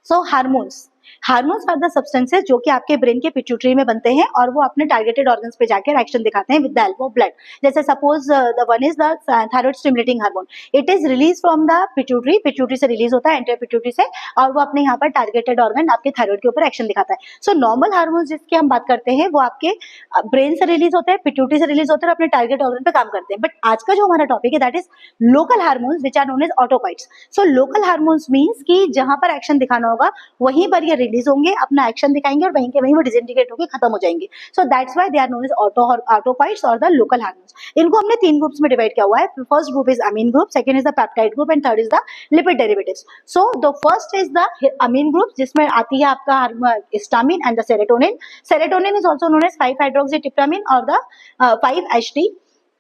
So hormones, hormones are the substances जो कि आपके ब्रेन के पिट्यूटरी में बनते हैं और वो अपने टारगेटेड ऑर्गन्स पे जाकर एक्शन दिखाते हैं with the help of blood. जैसे suppose the one is the thyroid stimulating hormone, it is release from the pituitary, pituitary से रिलीज होता है, एंटीरियर पिट्यूटरी से, और वो अपने यहाँ पर टारगेटेड ऑर्गन आपके थायराइड के ऊपर एक्शन दिखाता है। सो नॉर्मल हार्मोन्स जिसकी हम बात करते हैं वो आपके ब्रेन से रिलीज होते हैं, पिट्यूटरी से रिलीज होते हैं और अपने टारगेट ऑर्गन पे काम करते हैं। बट आज का जो हमारा टॉपिक है that is local hormones which are known as autocoids. So local hormones means कि जहां पर एक्शन दिखाना होगा वहीं पर ये रिलीज होंगे, अपना एक्शन दिखाएंगे और वहीं के वहीं वो डिसइंटीग्रेट होकर खत्म हो जाएंगे। So that's why they are known as autocoids और द लोकल हार्मोन्स। इनको हमने 3 ग्रुप्स में डिवाइड किया हुआ है। First group is amine group, second is the peptide group and third is the lipid derivatives. So the first is the amine group जिसमें आती है आपका histamine and the serotonin. Serotonin is also known as five hydroxytryptamine और the 5-HT।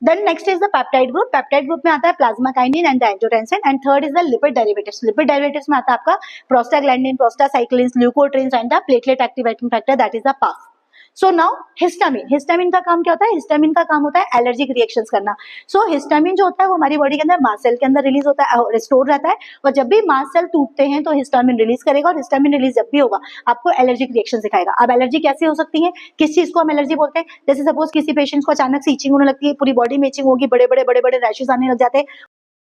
Then next is the peptide group. Peptide group में आता है plasma kinase and the angiotensin, and third is the lipid derivatives. Lipid derivatives में आता है आपका prostaglandin, prostacyclins, leukotrienes and the platelet activating factor, that is the PAF. So now histamine, histamine का काम क्या होता है? हिस्टामिन का काम होता है एलर्जिक रिएक्शंस करना। सो हिस्टामिन जो होता है वो हमारी बॉडी के अंदर मास्ट सेल के अंदर रिलीज होता है, स्टोर रहता है, और जब भी मास्ट सेल टूटते हैं तो हिस्टामिन रिलीज करेगा, और हिस्टामिन रिलीज जब भी होगा आपको एलर्जिक रिएक्शन दिखाएगा। अब एलर्जी कैसी हो सकती है, किस चीज को हम एलर्जी बोलते हैं? जैसे सपोज किसी पेशेंट को अचानक से इचिंग होने लगती है, पूरी बॉडी में इचिंग होगी, बड़े बड़े रैशेस आने लग जाते हैं,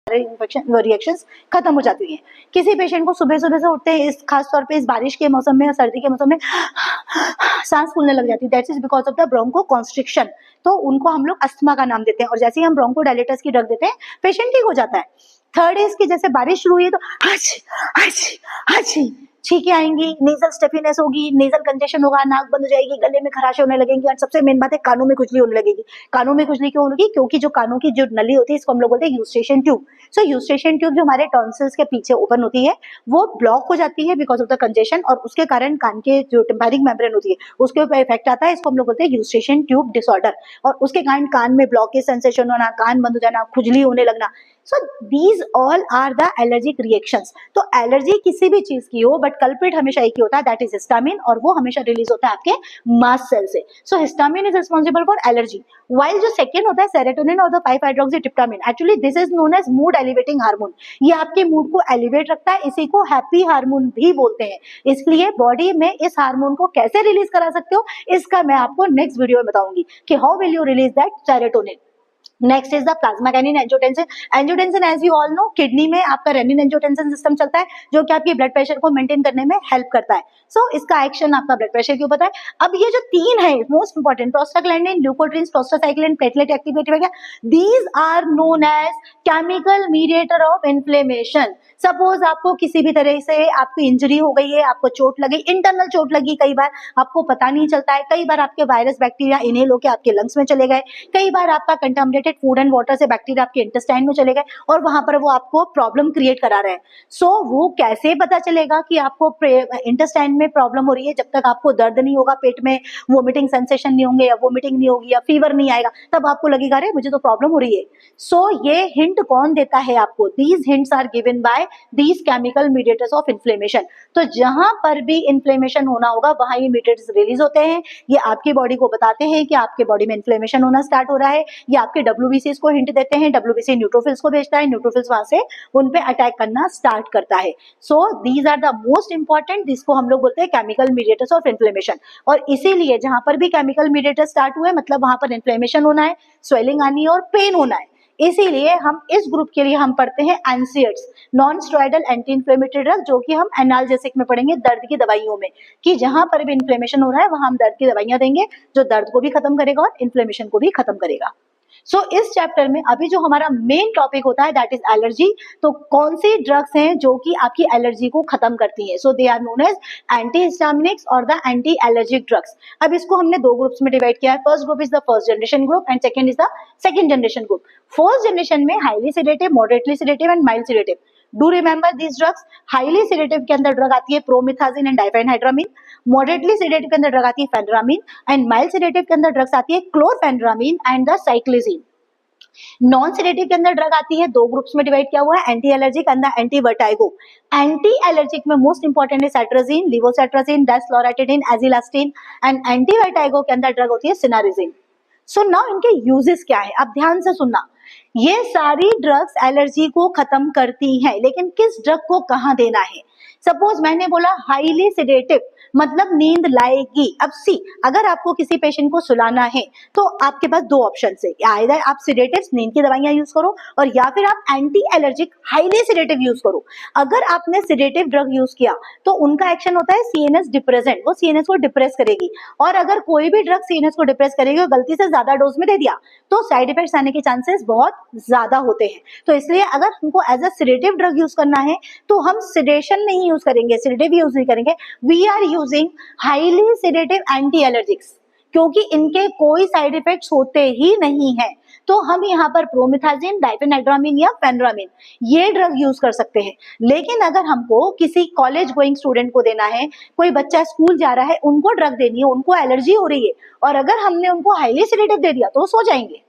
इन्फेक्शन रिएक्शंस खत्म हो जाती हैं। किसी पेशेंट को सुबह सुबह से उठते हैं, इस खास तौर पे इस बारिश के मौसम में, सर्दी के मौसम में सांस फूलने लग जाती है, that is because of the bronchoconstriction. तो उनको हम लोग अस्थमा का नाम देते हैं, और जैसे ही हम ब्रोंको डायलेटर्स की ड्रग देते हैं पेशेंट ठीक हो जाता है। थर्ड इज कि जैसे बारिश शुरू हुई है तो हाची छींकें आएंगी, नेजल स्टेफिनेस होगी, नेजल कंजेशन होगा, नाक बंद हो जाएगी, गले में खराशे होने लगेंगी, और सबसे मेन बात है कानों में खुजली होने लगेगी। कानों में खुजली क्यों होगी? क्योंकि जो कानों की जो नली होती है इसको हम लोग बोलते हैं यूस्टेशन ट्यूब। सो यूस्टेशन ट्यूब जो हमारे टॉन्सिल्स के पीछे ओपन होती है वो ब्लॉक हो जाती है बिकॉज ऑफ द कंजेशन, और उसके कारण कान के जो टिम्पैनिक मेम्ब्रेन होती है उसके ऊपर इफेक्ट आता है, इसको हम लोग बोलते हैं यूस्टेशन ट्यूब डिसऑर्डर, और उसके कारण कान में ब्लॉक के सेंसेशन होना, कान बंद हो जाना, खुजली होने लगना। So these all are the allergic reactions. तो एलर्जी किसी भी चीज की हो बट कल्प्रिट हमेशा एक ही होता है, दैट इज हिस्टामिन, और वो हमेशा रिलीज होता है आपके मास्ट सेल से। So histamine is responsible for allergy, while जो सेकेंड होता है सेरोटोनिन और the five hydroxytryptamine, actually this is known as mood elevating hormone. ये आपके मूड को एलिवेट रखता है, इसी को हैप्पी हार्मोन भी बोलते हैं। इसलिए बॉडी में इस हार्मोन को कैसे रिलीज करा सकते हो इसका मैं आपको नेक्स्ट वीडियो में बताऊंगी कि how will you release that serotonin. Next is the plasma kinin angiotensin. Angiotensin as you all know kidney में आपका रेनिन एंजियोटेंसिन सिस्टम चलता है जो कि आपकी ब्लड प्रेशर को मेंटेन करने में हेल्प करता है। सो इसका एक्शन आपका ब्लड प्रेशर के ऊपर है। अब ये जो 3 है most important, prostaglandin, leukotrienes, prostacyclin, platelet activator वगैरह, these are known as chemical mediator of inflammation. Suppose आपको किसी भी तरह से आपकी इंजरी हो गई है, आपको चोट लगी, इंटरनल चोट लगी, कई बार आपको पता नहीं चलता है, कई बार आपके वायरस बैक्टीरिया इनहेल होकर आपके लंग्स में चले गए, कई बार आपका कंटामिनेटेड फूड एंड वाटर से बैक्टीरिया आपके इंटेस्टाइन में चले गए और वहां पर वो आपको प्रॉब्लम क्रिएट करा रहे हैं। सो वो कैसे पता चलेगा कि आपको इंटेस्टाइन में प्रॉब्लम हो रही है? जब तक आपको दर्द नहीं होगा पेट में, वोमिटिंग सेंसेशन नहीं होंगे, या वोमिटिंग नहीं होगी, या फीवर नहीं आएगा, तब आपको लगेगा अरे मुझे तो प्रॉब्लम हो रही है। सो ये हिंट कौन देता है आपको? These hints are given by these chemical mediators of inflammation. तो जहां पर भी इन्फ्लेमेशन होना होगा वहां ये मीडिएटर्स रिलीज होते हैं, ये आपकी बॉडी को बताते हैं कि आपके बॉडी में इन्फ्लेमेशन होना स्टार्ट हो रहा है, ये आपके डब्ल्यूबीसीज को हिंट देते हैं, डब्ल्यूबीसी न्यूट्रोफिल्स को भेजता है, न्यूट्रोफिल्स वहां से उन पे अटैक करना स्टार्ट करता है। So these are the most important, जिसको हम लोग बोलते हैं केमिकल मीडिएटर्स ऑफ इन्फ्लेमेशन। और इसीलिए जहां पर भी केमिकल मीडिएटर स्टार्ट हुए मतलब वहां पर इन्फ्लेमेशन होना है, स्वेलिंग आनी है और पेन होना है। इसीलिए हम इस ग्रुप के लिए हम पढ़ते हैं NSAIDs, non steroidal anti inflammatory drug, जो कि हम एनाल्जेसिक में पढ़ेंगे दर्द की दवाइयों में, कि जहां पर भी इन्फ्लेमेशन हो रहा है वहां हम दर्द की दवाइयां देंगे जो दर्द को भी खत्म करेगा और इन्फ्लेमेशन को भी खत्म करेगा। सो इस चैप्टर में अभी जो हमारा मेन टॉपिक होता है दैट इज एलर्जी। तो कौन सी ड्रग्स हैं जो कि आपकी एलर्जी को खत्म करती हैं? So they are known as anti histaminics और द एंटी एलर्जिक ड्रग्स। अब इसको हमने 2 ग्रुप्स में डिवाइड किया है। First group is the first generation group and second is the second generation group. First generation में highly sedative, moderately sedative and mild sedative. Do remember this drugs. Highly sedative के अंदर drug आती है promethazine and diphenhydramine, moderately sedative के अंदर drug आती है फेनरामिन, and mild sedative के अंदर ड्रग्स आती है chlorpheniramine and the cyclizine. Non sedative के अंदर ड्रग आती है, 2 ग्रुप्स में डिवाइड किया हुआ है, anti allergic and the anti vertigo. Anti allergic में मोस्ट इंपॉर्टेंट है सेट्राजिन, लिवोसेट्राजिन, डेस्लोराटिडिन, एजिलास्टिन, एंड एंटी वर्टाइगो के अंदर ड्रग होती है सिनारिजिन। सो नाउ इनके यूजेस क्या है, अब ध्यान से सुनना। ये सारी ड्रग्स एलर्जी को खत्म करती हैं, लेकिन किस ड्रग को कहां देना है सपोज मैंने बोला हाईली सिडेटिव मतलब नींद लाएगी। अब सी, अगर आपको किसी पेशेंट को सुलाना है तो आपके पास दो ऑप्शन है, आइदर आप सिडेटिव्स नींद की दवाइयां यूज करो और या फिर आप anti allergic highly sedative use करो। अगर आपने सिडेटिव ड्रग यूज किया तो उनका एक्शन होता है सीएनएस डिप्रेसेंट, वो सीएनएस को डिप्रेस करेगी, और अगर कोई भी ड्रग सीएनएस को डिप्रेस करेगी और गलती से ज्यादा डोज में दे दिया तो साइड इफेक्ट्स आने के चांसेस बहुत ज्यादा होते हैं। तो इसलिए अगर हमको as a sedative drug use करना है तो हम सिडेशन नहीं यूज करेंगे, सिडेटिव यूज नहीं करेंगे, we are using highly sedative anti allergics, क्योंकि इनके कोई साइड इफेक्ट्स होते ही नहीं है। तो हम यहाँ पर प्रोमिथाजिन, डाइफेनेड्रामिन या फेनरामिन ये ड्रग यूज कर सकते हैं। लेकिन अगर हमको किसी कॉलेज गोइंग स्टूडेंट को देना है, कोई बच्चा स्कूल जा रहा है, उनको ड्रग देनी है, उनको एलर्जी हो रही है और अगर हमने उनको हाईली सिडेटिव दे दिया तो वो सो जाएंगे,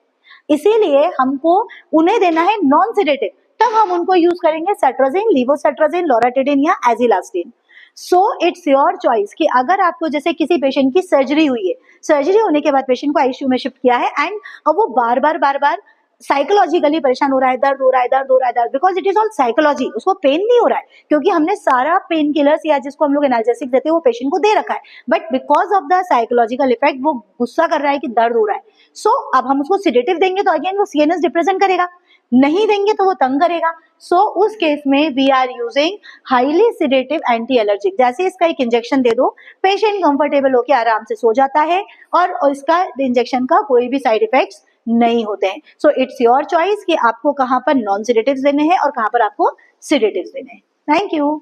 इसीलिए हमको उन्हें देना है नॉन सिडेटिव। तब हम उनको यूज करेंगे सेट्राजिन, लिवोसेट्राजिन, लोराटिडिन या एजिलास्टिन। सो इट्स योर चॉइस कि अगर आपको जैसे किसी पेशेंट की सर्जरी हुई है, सर्जरी होने के बाद पेशेंट को आईसीयू में शिफ्ट किया है एंड अब वो बार बार साइकोलॉजिकली परेशान हो रहा है, दर्द हो रहा है, दर्द हो रहा है, because it is all psychology, उसको पेन नहीं हो रहा है क्योंकि हमने सारा पेन किलर्स या जिसको हम लोग एनाल्जेसिक देते हैं वो पेशेंट को दे रखा है, but because of the psychological effect वो गुस्सा कर रहा है कि दर्द हो रहा है। सो अब हम उसको सिडेटिव देंगे तो अगेन वो सीएनएस डिप्रेशन करेगा, नहीं देंगे तो वो तंग करेगा। सो उस केस में we are using highly sedative anti allergic. जैसे इसका एक इंजेक्शन दे दो, पेशेंट कंफर्टेबल होकर आराम से सो जाता है और इसका इंजेक्शन का कोई भी साइड इफेक्ट्स नहीं होते हैं। सो इट्स योर चॉइस कि आपको कहां पर नॉन सिडेटिव्स देने हैं और कहां पर आपको सिडेटिव्स देने हैं। Thank you.